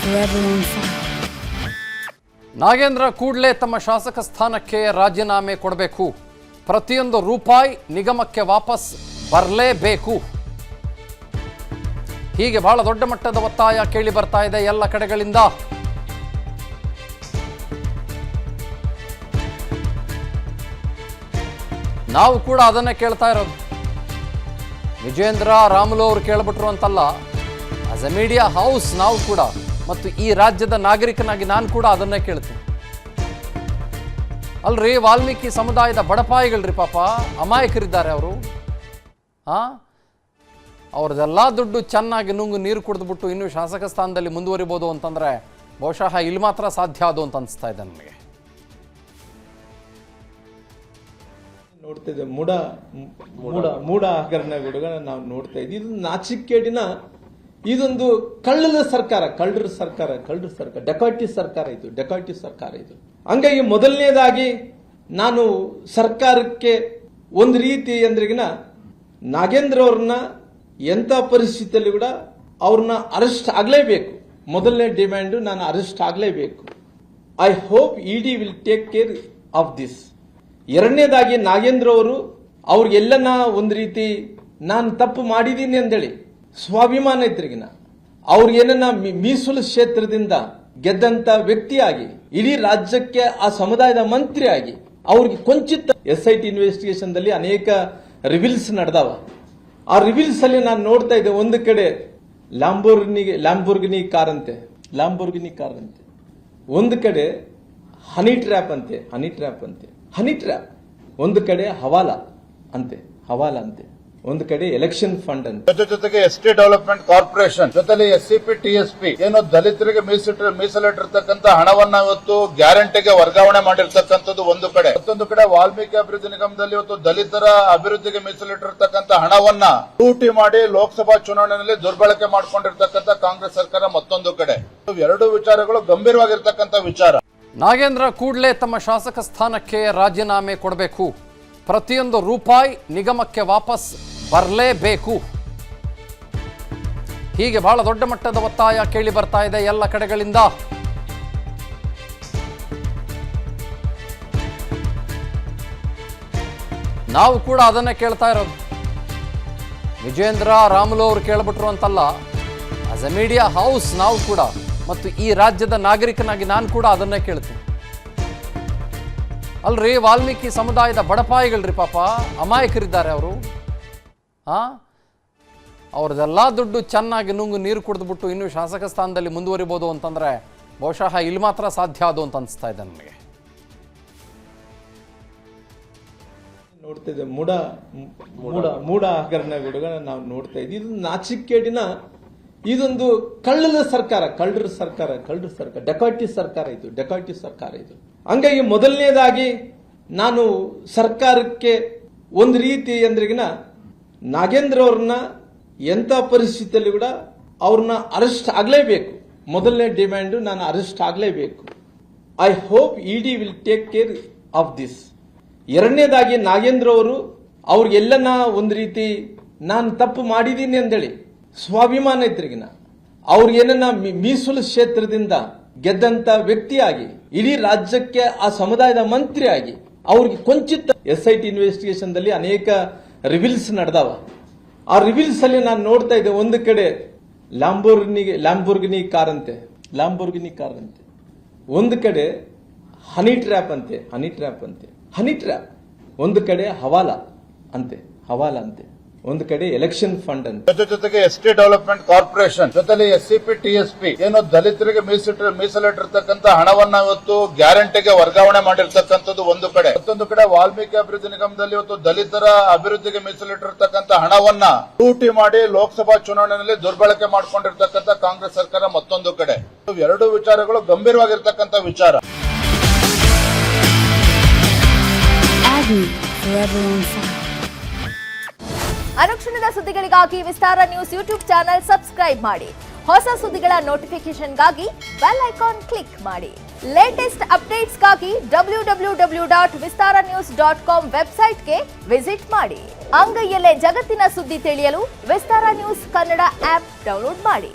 forever on fire. Nagendra ಕೂಡಲೇ ತಮ್ಮ ಶಾಸಕ ಸ್ಥಾನಕ್ಕೆ ರಾಜೀನಾಮೆ ಕೊಡಬೇಕು. ಪ್ರತಿಯೊಂದು ರೂಪಾಯಿ ನಿಗಮಕ್ಕೆ ವಾಪಸ್ ಬರಲೇಬೇಕು. ಹೀಗೆ ಬಹಳ ದೊಡ್ಡ ಮಟ್ಟದ ಒತ್ತಾಯ ಕೇಳಿ ಬರ್ತಾ ಇದೆ ಎಲ್ಲ ಕಡೆಗಳಿಂದ. ನಾವು ಕೂಡ ಅದನ್ನೇ ಕೇಳ್ತಾ ಇರೋದು. ವಿಜೇಂದ್ರ ರಾಮುಲು ಅವರು ಕೇಳ್ಬಿಟ್ರು ಅಂತಲ್ಲ, ಆಸ್ ಎ ಮೀಡಿಯಾ ಹೌಸ್ ನಾವು ಕೂಡ ಮತ್ತು ಈ ರಾಜ್ಯದ ನಾಗರಿಕನಾಗಿ ನಾನು ಕೂಡ ಅದನ್ನೇ ಕೇಳ್ತೀನಿ. ಅಲ್ರಿ, ವಾಲ್ಮೀಕಿ ಸಮುದಾಯದ ಬಡಪಾಯಿಗಳ್ರಿ, ಪಾಪ ಅಮಾಯಕರಿದ್ದಾರೆ ಅವರು. ಅವ್ರದ್ದೆಲ್ಲ ದುಡ್ಡು ಚೆನ್ನಾಗಿ ನುಂಗು ನೀರು ಕುಡಿದ್ಬಿಟ್ಟು ಇನ್ನೂ ಶಾಸಕ ಸ್ಥಾನದಲ್ಲಿ ಮುಂದುವರಿಬೋದು ಅಂತಂದ್ರೆ ಬಹುಶಃ ಇಲ್ಲಿ ಮಾತ್ರ ಸಾಧ್ಯ ಅದು ಅಂತ ಅನಿಸ್ತಾ ಇದೆ ನನಗೆ. ನೋಡ್ತಾ ಇದ್ದೆ ಮೂಢ ಹಗರಣಗಳು ನಾವು ನೋಡ್ತಾ ಇದ್ದೀವಿ. ಇದು ನಾಚಿಕೆಗೇಡಿನ ಇದೊಂದು ಕಳ್ಳರ ಸರ್ಕಾರ, ಡೆಕಾಟಿ ಸರ್ಕಾರ ಇದು. ಹಂಗಾಗಿ ಮೊದಲನೇದಾಗಿ ನಾನು ಸರ್ಕಾರಕ್ಕೆ ಒಂದು ರೀತಿ ಅಂದ್ರೆಗಿನ ನಾಗೇಂದ್ರ ಅವ್ರನ್ನ ಎಂಥ ಪರಿಸ್ಥಿತಿಯಲ್ಲಿ ಕೂಡ ಅವ್ರನ್ನ ಅರೆಸ್ಟ್ ಆಗಲೇಬೇಕು. ಮೊದಲನೇ ಡಿಮ್ಯಾಂಡ್, ನಾನು ಅರೆಸ್ಟ್ ಆಗಲೇಬೇಕು. I hope ED will take care of this. ಎರಡನೇದಾಗಿ ನಾಗೇಂದ್ರ ಅವರು ಅವ್ರಿಗೆಲ್ಲನ ಒಂದು ರೀತಿ ನಾನು ತಪ್ಪು ಮಾಡಿದ್ದೀನಿ ಅಂದೇಳಿ ಸ್ವಾಭಿಮಾನ ಇದ್ರಿಗಿನ ಅವ್ರಿಗೇನ ಮೀಸಲು ಕ್ಷೇತ್ರದಿಂದ ಗೆದ್ದಂತ ವ್ಯಕ್ತಿಯಾಗಿ ಇಡೀ ರಾಜ್ಯಕ್ಕೆ ಆ ಸಮುದಾಯದ ಮಂತ್ರಿಯಾಗಿ ಅವ್ರಿಗೆ ಕೊಂಚಿತ SIT ಇನ್ವೆಸ್ಟಿಗೇಷನ್ ದಲ್ಲಿ ಅನೇಕ ರಿವಿಲ್ಸ್ ನಡೆದವ. ಆ ರಿವಿಲ್ಸ್ ಅಲ್ಲಿ ನಾನು ನೋಡ್ತಾ ಇದ್ದೆ, ಒಂದು ಕಡೆ ಲ್ಯಾಂಬೋರ್ಗಿನಿ ಕಾರ್ ಅಂತೆ, ಒಂದು ಕಡೆ ಹನಿ ಟ್ರ್ಯಾಪ್ ಅಂತೆ, ಒಂದು ಕಡೆ ಹವಾಲ ಅಂತೆ, ಒಂದು ಕಡೆ ಎಲೆಕ್ಷನ್ ಫಂಡ್ ಅಂತ, ಜೊತೆಗೆ ಎಸ್ಟಿ ಡೆವಲಪ್ಮೆಂಟ್ ಕಾರ್ಪೊರೇಷನ್ ಜೊತೆಲಿ SCP TSP ಏನೋ ದಲಿತರಿಗೆ ಮೀಸಲಿಟ್ಟಿರ್ತಕ್ಕಂಥ ಹಣವನ್ನ ಇವತ್ತು ಗ್ಯಾರಂಟಿಗೆ ವರ್ಗಾವಣೆ ಮಾಡಿರ್ತಕ್ಕಂಥದ್ದು ಒಂದು ಕಡೆ. ಮತ್ತೊಂದು ಕಡೆ ವಾಲ್ಮೀಕಿ ಅಭಿವೃದ್ಧಿ ನಿಗಮದಲ್ಲಿ ಇವತ್ತು ದಲಿತರ ಅಭಿವೃದ್ಧಿಗೆ ಮೀಸಲಿಟ್ಟಿರ್ತಕ್ಕಂಥ ಹಣವನ್ನ ಲೂಟಿ ಮಾಡಿ ಲೋಕಸಭಾ ಚುನಾವಣೆಯಲ್ಲಿ ದುರ್ಬಳಕೆ ಮಾಡಿಕೊಂಡಿರ್ತಕ್ಕಂಥ ಕಾಂಗ್ರೆಸ್ ಸರ್ಕಾರ ಮತ್ತೊಂದು ಕಡೆ. ಎರಡು ವಿಚಾರಗಳು ಗಂಭೀರವಾಗಿರ್ತಕ್ಕಂಥ ವಿಚಾರ. ನಾಗೇಂದ್ರ ಕೂಡಲೇ ತಮ್ಮ ಶಾಸಕ ಸ್ಥಾನಕ್ಕೆ ರಾಜೀನಾಮೆ ಕೊಡಬೇಕು. ಪ್ರತಿಯೊಂದು ರೂಪಾಯಿ ನಿಗಮಕ್ಕೆ ವಾಪಸ್ ಬರಲೇಬೇಕು. ಹೀಗೆ ಬಹಳ ದೊಡ್ಡ ಮಟ್ಟದ ಒತ್ತಾಯ ಕೇಳಿ ಬರ್ತಾ ಇದೆ ಎಲ್ಲ ಕಡೆಗಳಿಂದ. ನಾವು ಕೂಡ ಅದನ್ನೇ ಕೇಳ್ತಾ ಇರೋದು. ವಿಜೇಂದ್ರ ರಾಮುಲು ಅವರು ಕೇಳ್ಬಿಟ್ರು ಅಂತಲ್ಲ, ಆಸ್ ಎ ಮೀಡಿಯಾ ಹೌಸ್ ನಾವು ಕೂಡ ಮತ್ತು ಈ ರಾಜ್ಯದ ನಾಗರಿಕನಾಗಿ ನಾನು ಕೂಡ ಅದನ್ನೇ ಕೇಳ್ತೀನಿ. ಅಲ್ರಿ, ವಾಲ್ಮೀಕಿ ಸಮುದಾಯದ ಬಡಪಾಯಿಗಳ್ರಿ, ಪಾಪ ಅಮಾಯಕರಿದ್ದಾರೆ ಅವರು. ಅವ್ರದ್ದೆಲ್ಲ ದುಡ್ಡು ಚೆನ್ನಾಗಿ ನುಂಗು ನೀರು ಕುಡಿದ್ಬಿಟ್ಟು ಇನ್ನೂ ಶಾಸಕ ಸ್ಥಾನದಲ್ಲಿ ಮುಂದುವರಿಬೋದು ಅಂತಂದ್ರೆ ಬಹುಶಃ ಇಲ್ಲಿ ಮಾತ್ರ ಸಾಧ್ಯ ಅದು ಅಂತ ಅನಿಸ್ತಾ ಇದೆ ನನಗೆ. ನೋಡ್ತಾ ಇದ್ದೆ ಮೂಢ ಹಗರಣಗಳು ನಾವು ನೋಡ್ತಾ ಇದ್ದೀವಿ. ಇದು ನಾಚಿಕೆಗೇಡಿನ ಇದೊಂದು ಕಳ್ಳರ ಸರ್ಕಾರ, ಡೆಕಾಟಿ ಸರ್ಕಾರ ಇದು. ಹಂಗಾಗಿ ಮೊದಲನೇದಾಗಿ ನಾನು ಸರ್ಕಾರಕ್ಕೆ ಒಂದು ರೀತಿ ಅಂದ್ರೆಗಿನ ನಾಗೇಂದ್ರ ಅವ್ರನ್ನ ಎಂಥ ಪರಿಸ್ಥಿತಿಯಲ್ಲಿ ಕೂಡ ಅವ್ರನ್ನ ಅರೆಸ್ಟ್ ಆಗಲೇಬೇಕು. ಮೊದಲನೇ ಡಿಮ್ಯಾಂಡ್, ನಾನು ಅರೆಸ್ಟ್ ಆಗಲೇಬೇಕು. I hope ED will take care of this. ಎರಡನೇದಾಗಿ ನಾಗೇಂದ್ರ ಅವರು ಅವ್ರಿಗೆಲ್ಲನ ಒಂದು ರೀತಿ ನಾನು ತಪ್ಪು ಮಾಡಿದ್ದೀನಿ ಅಂದೇಳಿ ಸ್ವಾಭಿಮಾನ ಇದ್ರಿಗಿನ ಅವ್ರಿಗೇನ ಮೀಸಲು ಕ್ಷೇತ್ರದಿಂದ ಗೆದ್ದಂತ ವ್ಯಕ್ತಿಯಾಗಿ ಇಡೀ ರಾಜ್ಯಕ್ಕೆ ಆ ಸಮುದಾಯದ ಮಂತ್ರಿಯಾಗಿ ಅವ್ರಿಗೆ ಕೊಂಚಿತ SIT ಇನ್ವೆಸ್ಟಿಗೇಷನ್ ದಲ್ಲಿ ಅನೇಕ ರಿವಿಲ್ಸ್ ನಡೆದವ. ಆ ರಿವಿಲ್ಸ್ ಅಲ್ಲಿ ನಾನು ನೋಡ್ತಾ ಇದ್ದೆ, ಒಂದು ಕಡೆ ಲ್ಯಾಂಬೋರ್ಗಿನಿ ಕಾರ್ ಅಂತೆ, ಒಂದು ಕಡೆ ಹನಿ ಟ್ರ್ಯಾಪ್ ಅಂತೆ, ಒಂದು ಕಡೆ ಹವಾಲ ಅಂತೆ, ಒಂದು ಕಡೆ ಎಲೆಕ್ಷನ್ ಫಂಡ್ ಅಂತ, ಜೊತೆಗೆ ST ಡೆವಲಪ್ಮೆಂಟ್ ಕಾರ್ಪೊರೇಷನ್ ಜೊತೆಲಿ SCP TSP ಏನೋ ದಲಿತರಿಗೆ ಮೀಸಲಿಟ್ಟಿರ್ತಕ್ಕಂಥ ಹಣವನ್ನ ಇವತ್ತು ಗ್ಯಾರಂಟಿಗೆ ವರ್ಗಾವಣೆ ಮಾಡಿರ್ತಕ್ಕಂಥದ್ದು ಒಂದು ಕಡೆ. ಮತ್ತೊಂದು ಕಡೆ ವಾಲ್ಮೀಕಿ ಅಭಿವೃದ್ಧಿ ನಿಗಮದಲ್ಲಿ ಇವತ್ತು ದಲಿತರ ಅಭಿವೃದ್ಧಿಗೆ ಮೀಸಲಿಟ್ಟಿರ್ತಕ್ಕಂಥ ಹಣವನ್ನ ಲೂಟಿ ಮಾಡಿ ಲೋಕಸಭಾ ಚುನಾವಣೆಯಲ್ಲಿ ದುರ್ಬಳಕೆ ಮಾಡಿಕೊಂಡಿರ್ತಕ್ಕಂಥ ಕಾಂಗ್ರೆಸ್ ಸರ್ಕಾರ ಮತ್ತೊಂದು ಕಡೆ. ಎರಡು ವಿಚಾರಗಳು ಗಂಭೀರವಾಗಿರ್ತಕ್ಕಂಥ ವಿಚಾರ. Forever on fire. ಅನುಕ್ಷಣದ ಸುದ್ದಿಗಳಿಗಾಗಿ ವಿಸ್ತಾರ ನ್ಯೂಸ್ ಯೂಟ್ಯೂಬ್ ಚಾನೆಲ್ ಸಬ್ಸ್ಕ್ರೈಬ್ ಮಾಡಿ. ಹೊಸ ಸುದ್ದಿಗಳ ನೋಟಿಫಿಕೇಶನ್ಗಾಗಿ ಬೆಲ್ ಐಕಾನ್ ಕ್ಲಿಕ್ ಮಾಡಿ. ಲೇಟೆಸ್ಟ್ ಅಪ್ಡೇಟ್ಸ್ಗಾಗಿ www.vistaranews.com ವೆಬ್ಸೈಟ್ಗೆ ವಿಸಿಟ್ ಮಾಡಿ. ಅಂಗೈಯಲ್ಲೇ ಜಗತ್ತಿನ ಸುದ್ದಿ ತಿಳಿಯಲು ವಿಸ್ತಾರ ನ್ಯೂಸ್ ಕನ್ನಡ ಆಪ್ ಡೌನ್ಲೋಡ್ ಮಾಡಿ.